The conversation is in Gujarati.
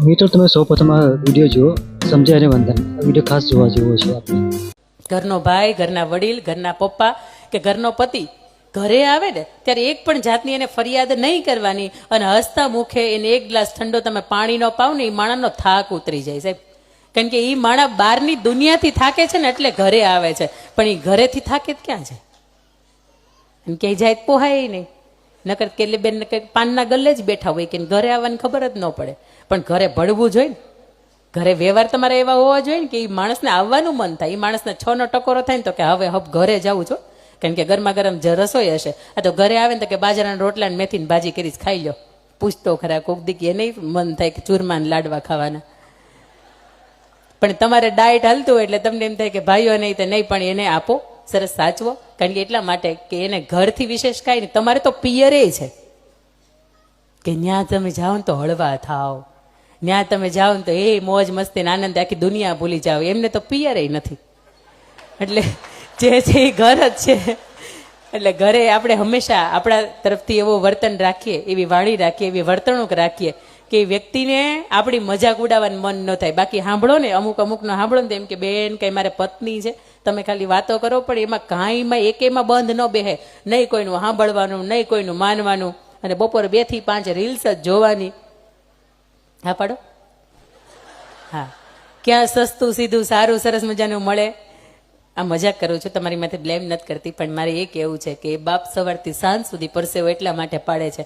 મિત્રો તમે સૌપ્રથમ આ વિડીયો જુઓ, સમજ્યા અને વંદન. આ વિડીયો ખાસ જોવા જેવો છે. આપણે ઘરનો ભાઈ, ઘરના વડીલ, ઘરના પપ્પા કે ઘરનો પતિ ઘરે આવે ને ત્યારે એક પણ જાતની એને ફરિયાદ નહીં કરવાની અને હસતા મુખે એને એક ગ્લાસ ઠંડો તમે પાણીનો પાવ ને એ માણાનો થાક ઉતરી જાય સાહેબ. કારણ કે એ માણા બહારની દુનિયાથી થાકે છે ને એટલે ઘરે આવે છે, પણ એ ઘરેથી થાકે જ ક્યાં છે? અને ક્યાંય જાય પોહાય નહીં. નકર કેટલી બેન પાનના ગલ્લે જ બેઠા હોય કે ઘરે આવવાની ખબર જ ન પડે. પણ ઘરે ભળવું જોઈએ ને, ઘરે વ્યવહાર તમારે એવા હોવા જોઈએ ને કે એ માણસને આવવાનું મન થાય. એ માણસને 6 નો ટકોરો થાય ને તો કે હવે ઘરે જવું છો, કારણ કે ગરમા ગરમ રસોઈ હશે. આ તો ઘરે આવે ને તો કે બાજરાના રોટલા ને મેથીની ભાજી કરી ખાઈ લો. પૂછતો ખરા કોક દીકી એ નહીં મન થાય કે ચૂરમા ને લાડવા ખાવાના. પણ તમારે ડાયટ હાલતું હોય એટલે તમને એમ થાય કે ભાઈઓ નહીં તો નહીં, પણ એને આપો, સરસ સાચવો. કારણ કે એટલા માટે કે એને ઘરથી વિશેષ કાંઈ નહીં. તમારે તો પિયરે છે કે ત્યાં તમે જાઓ ને તો હળવા થાવ, ત્યાં તમે જાઓ ને તો એ મોજ મસ્તી આનંદ આખી દુનિયા ભૂલી જાઓ. એમને તો પિયરે નથી. એટલે જે છે એ ઘર જ છે. એટલે ઘરે આપણે હંમેશા આપણા તરફથી એવો વર્તન રાખીએ, એવી વાણી રાખીએ, એવી વર્તણૂક રાખીએ કે એ વ્યક્તિને આપણી મજાક ઉડાવવાનું મન ન થાય. બાકી સાંભળો ને, અમુકનો સાંભળો ને એમ કે બેન કઈ મારે પત્ની છે, તમે ખાલી વાતો કરો, પણ એમાં કાંઈમાં એકેમાં બંધ ન બેહે. નહીં કોઈનું સાંભળવાનું, નહીં કોઈનું માનવાનું, અને બપોર 2 થી 5 રીલ્સ જ જોવાની. હા પાડો. હા, ક્યાં સસ્તું સીધું સારું સરસ મજાનું મળે. આ મજાક કરું છું, તમારી માથે બ્લેમ નથી કરતી, પણ મારે એ કહેવું છે કે બાપ સવારથી સાંજ સુધી પરસેવો એટલા માટે પાડે છે